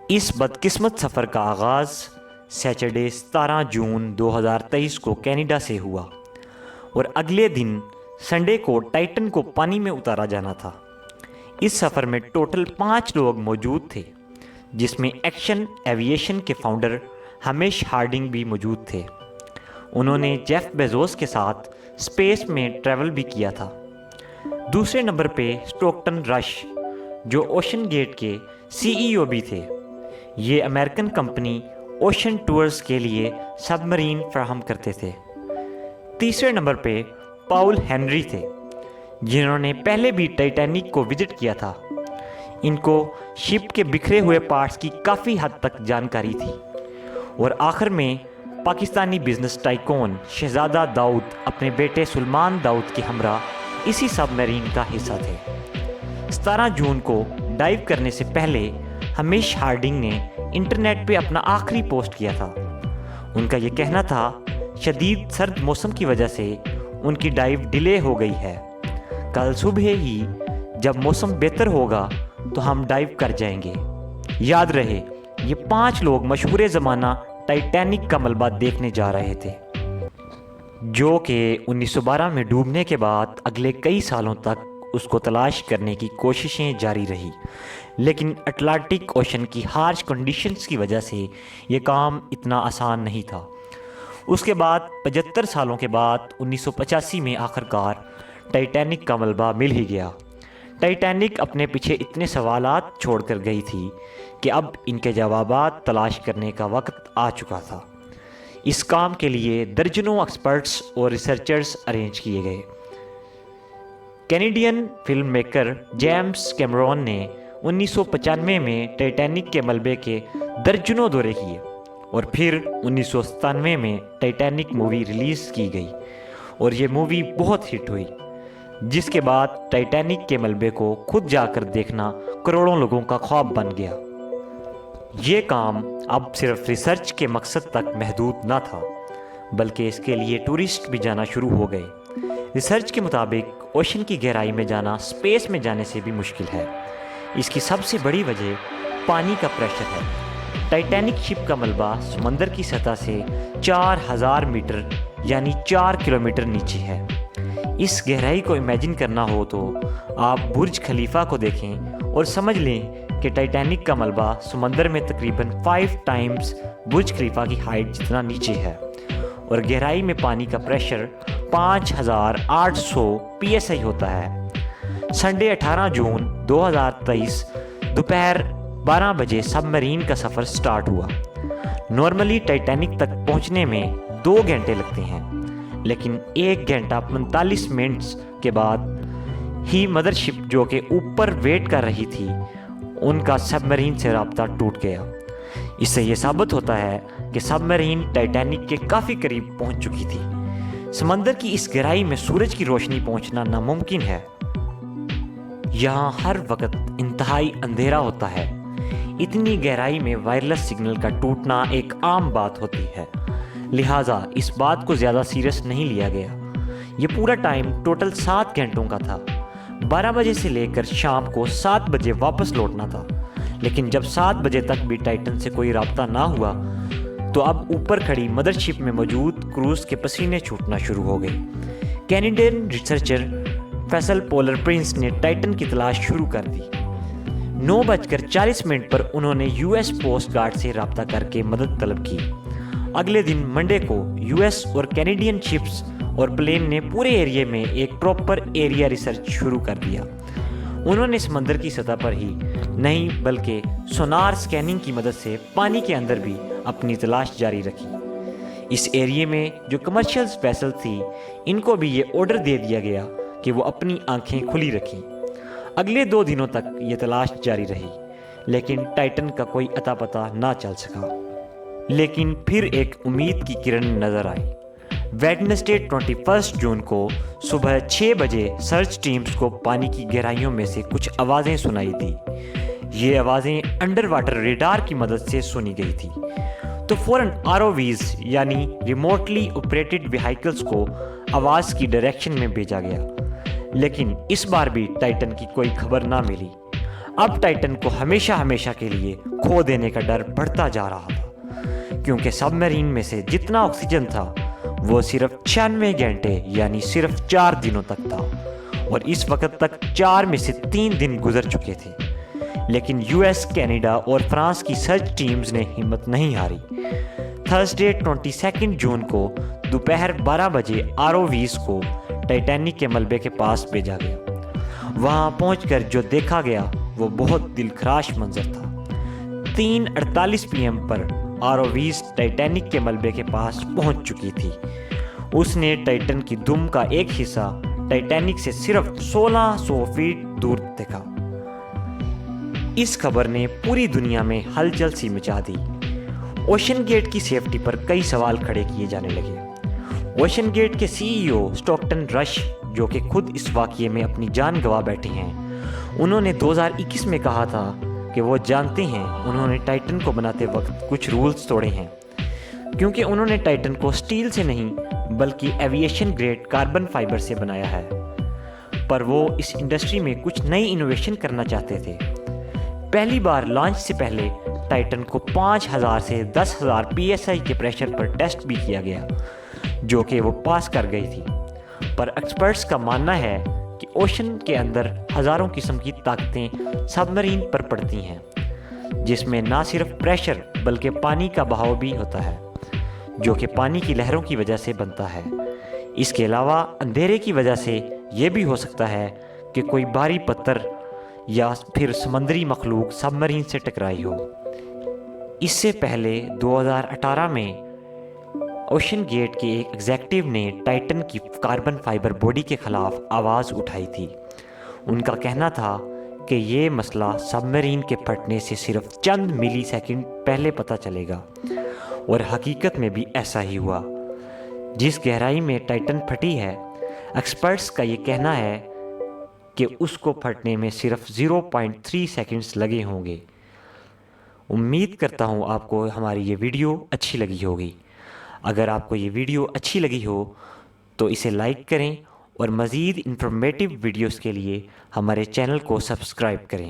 اس بدقسمت سفر کا آغاز سیچرڈے 17 جون 2023 کو کینیڈا سے ہوا اور اگلے دن سنڈے کو ٹائٹن کو پانی میں اتارا جانا تھا۔ اس سفر میں ٹوٹل 5 لوگ موجود تھے، جس میں ایکشن ایویشن کے فاؤنڈر ہمیش ہارڈنگ بھی موجود تھے۔ انہوں نے جیف بیزوس کے ساتھ اسپیس میں ٹریول بھی کیا تھا۔ دوسرے نمبر پہ اسٹوکٹن رش، جو اوشن گیٹ کے سی ای او بھی تھے۔ یہ امریکن کمپنی اوشن ٹورز کے لیے سب مرین فراہم کرتے تھے۔ تیسرے نمبر پہ پاول ہینری تھے، جنہوں نے پہلے بھی ٹائٹینک کو وزٹ کیا تھا۔ ان کو شپ کے بکھرے ہوئے پارٹس کی کافی حد تک جانکاری تھی۔ اور آخر میں پاکستانی بزنس ٹائکون شہزادہ داؤد اپنے بیٹے سلمان داؤد کے ہمراہ اسی سب میرین کا حصہ تھے۔ 17 جون کو ڈائیو کرنے سے پہلے ہمیش ہارڈنگ نے انٹرنیٹ پہ اپنا آخری پوسٹ کیا تھا۔ ان کا یہ کہنا تھا، شدید سرد موسم کی وجہ سے ان کی ڈائیو ڈیلے ہو گئی ہے۔ کل صبح ہی جب موسم بہتر ہوگا تو ہم ڈائیو کر جائیں گے۔ یاد رہے، یہ 5 لوگ مشہور زمانہ ٹائٹینک کا ملبہ دیکھنے جا رہے تھے، جو کہ 1912 میں ڈوبنے کے بعد اگلے کئی سالوں تک اس کو تلاش کرنے کی کوششیں جاری رہی، لیکن اٹلانٹک اوشن کی ہارش کنڈیشنز کی وجہ سے یہ کام اتنا آسان نہیں تھا۔ اس کے بعد 75 سالوں کے بعد 1985 میں آخرکار ٹائٹینک کا ملبہ مل ہی گیا۔ ٹائٹینک اپنے پیچھے اتنے سوالات چھوڑ کر گئی تھی کہ اب ان کے جوابات تلاش کرنے کا وقت آ چکا تھا۔ اس کام کے لیے درجنوں ایکسپرٹس اور ریسرچرز ارینج کیے گئے۔ Canadian film maker James Cameron نے 1995 میں ٹائٹینک کے ملبے کے درجنوں دورے کیے اور پھر 1997 میں ٹائٹینک مووی ریلیز کی گئی اور یہ مووی بہت ہٹ ہوئی، جس کے بعد ٹائٹینک کے ملبے کو خود جا کر دیکھنا کروڑوں لوگوں کا خواب بن گیا۔ یہ کام اب صرف ریسرچ کے مقصد تک محدود نہ تھا، بلکہ اس کے لیے ٹورسٹ بھی جانا شروع ہو گئے۔ ریسرچ کے مطابق اوشن کی گہرائی میں جانا اسپیس میں جانے سے بھی مشکل ہے۔ اس کی سب سے بڑی وجہ پانی کا پریشر ہے۔ ٹائٹینک شپ کا ملبہ سمندر کی سطح سے 4000 میٹر یعنی 4 کلومیٹر نیچے ہے۔ اس گہرائی کو امیجن کرنا ہو تو آپ برج خلیفہ کو دیکھیں اور سمجھ لیں کہ ٹائٹینک کا ملبہ سمندر میں تقریباً 5 ٹائمز برج خلیفہ کی ہائٹ جتنا نیچے ہے، اور گہرائی میں پانی کا پریشر 5800 PSI ہوتا ہے۔ سنڈے 18 جون 2023 دوپہر 12 بجے سب مرین کا سفر سٹارٹ ہوا۔ نارملی ٹائٹینک تک پہنچنے میں 2 گھنٹے لگتے ہیں، لیکن 1 گھنٹہ 45 منٹس کے بعد ہی مدر شپ جو کہ اوپر ویٹ کر رہی تھی، ان کا سب مرین سے رابطہ ٹوٹ گیا۔ اس سے یہ ثابت ہوتا ہے کہ سب مرین ٹائٹینک کے کافی قریب پہنچ چکی تھی۔ سمندر کی اس گہرائی میں سورج کی روشنی پہنچنا ناممکن ہے۔ یہاں ہر وقت انتہائی اندھیرا ہوتا ہے۔ اتنی گہرائی میں وائرلیس سگنل کا ٹوٹنا ایک عام بات ہوتی ہے، لہٰذا اس بات کو زیادہ سیریس نہیں لیا گیا۔ یہ پورا ٹائم ٹوٹل 7 گھنٹوں کا تھا۔ 12 بجے سے لے کر شام کو 7 بجے واپس لوٹنا تھا، لیکن جب 7 بجے تک بھی ٹائٹن سے کوئی رابطہ نہ ہوا تو اب اوپر کھڑی مدر شپ میں موجود کروز کے پسینے چھوٹنا شروع ہو گئے۔ Canadian researcher Faisal polar prince نے ٹائٹن کی تلاش شروع کر دی۔ 9:40 پر انہوں نے US پوسٹ گارڈ سے رابطہ کر کے مدد طلب کی۔ اگلے دن منڈے کو US اور کینیڈین شپس اور پلین نے پورے ایریے میں ایک پراپر ایریا ریسرچ شروع کر دیا۔ انہوں نے سمندر کی سطح پر ہی نہیں بلکہ سونار سکیننگ کی مدد سے پانی کے اندر بھی اپنی تلاش جاری رکھی۔ اس ایریے میں جو کمرشل ویسل تھی، ان کو بھی یہ آرڈر دے دیا گیا کہ وہ اپنی آنکھیں کھلی رکھیں۔ اگلے 2 دنوں تک یہ تلاش جاری رہی، لیکن ٹائٹن کا کوئی اتا پتہ نہ چل سکا۔ لیکن پھر ایک امید کی کرن نظر آئی۔ ویڈنسڈے 21 جون کو صبح 6 بجے سرچ ٹیمز کو پانی کی گہرائیوں میں سے کچھ آوازیں سنائی دی۔ یہ آوازیں انڈر واٹر ریڈار کی مدد سے سنی گئی تھی، تو فوراً ROVs یعنی ریموٹلی آپریٹڈ وہیکلز کو آواز کی ڈائریکشن میں بھیجا گیا، لیکن اس بار بھی ٹائٹن کی کوئی خبر نہ ملی۔ اب ٹائٹن کو ہمیشہ ہمیشہ کے لیے کھو دینے کا ڈر بڑھتا جا رہا تھا، کیونکہ سب مرین میں سے جتنا آکسیجن تھا وہ صرف 96 گھنٹے یعنی صرف 4 دنوں تک تھا، اور اس وقت تک 4 میں سے 3 دن گزر چکے تھے۔ لیکن یو ایس، کینیڈا اور فرانس کی سرچ ٹیمز نے ہمت نہیں ہاری۔ تھرسڈے 22 جون کو دوپہر 12 بجے ROVs کو ٹائٹینک کے ملبے کے پاس بھیجا گیا۔ وہاں پہنچ کر جو دیکھا گیا وہ بہت دل خراش منظر تھا۔ 3:48 PM پر ROVs ٹائٹینک کے ملبے کے پاس پہنچ چکی تھی۔ اس نے ٹائٹن کی دم کا ایک حصہ ٹائٹینک سے صرف 1600 فیٹ دور دیکھا۔ اس خبر نے پوری دنیا میں ہلچل سی مچا دی۔ اوشن گیٹ کی سیفٹی پر کئی سوال کھڑے کیے جانے لگے۔ اوشن گیٹ کے CEO اسٹاکٹن رش، جو کہ خود اس واقعے میں اپنی جان گنوا بیٹھے ہیں، انہوں نے 2021 میں کہا تھا کہ وہ جانتے ہیں انہوں نے ٹائٹن کو بناتے وقت کچھ رولز توڑے ہیں، کیونکہ انہوں نے ٹائٹن کو سٹیل سے نہیں بلکہ ایویشن گریڈ کاربن فائبر سے بنایا ہے، پر وہ اس انڈسٹری میں کچھ نئی انوویشن کرنا چاہتے تھے۔ پہلی بار لانچ سے پہلے ٹائٹن کو 5000 سے 10,000 PSI کے پریشر پر ٹیسٹ بھی کیا گیا، جو کہ وہ پاس کر گئی تھی۔ پر ایکسپرٹس کا ماننا ہے کہ اوشن کے اندر ہزاروں قسم کی طاقتیں سب مرین پر پڑتی ہیں، جس میں نہ صرف پریشر بلکہ پانی کا بہاؤ بھی ہوتا ہے، جو کہ پانی کی لہروں کی وجہ سے بنتا ہے۔ اس کے علاوہ اندھیرے کی وجہ سے یہ بھی ہو سکتا ہے کہ کوئی بھاری پتھر یا پھر سمندری مخلوق سب مرین سے ٹکرائی ہو۔ اس سے پہلے 2018 میں اوشن گیٹ کے ایک ایگزیکٹو نے ٹائٹن کی کاربن فائبر باڈی کے خلاف آواز اٹھائی تھی۔ ان کا کہنا تھا کہ یہ مسئلہ سب مرین کے پھٹنے سے صرف چند ملی سیکنڈ پہلے پتہ چلے گا، اور حقیقت میں بھی ایسا ہی ہوا۔ جس گہرائی میں ٹائٹن پھٹی ہے، ایکسپرٹس کا یہ کہنا ہے کہ اس کو پھٹنے میں صرف 0.3 سیکنڈز لگے ہوں گے۔ امید کرتا ہوں آپ کو ہماری یہ ویڈیو اچھی لگی ہوگی۔ اگر آپ کو یہ ویڈیو اچھی لگی ہو تو اسے لائک کریں، اور مزید انفارمیٹیو ویڈیوز کے لیے ہمارے چینل کو سبسکرائب کریں۔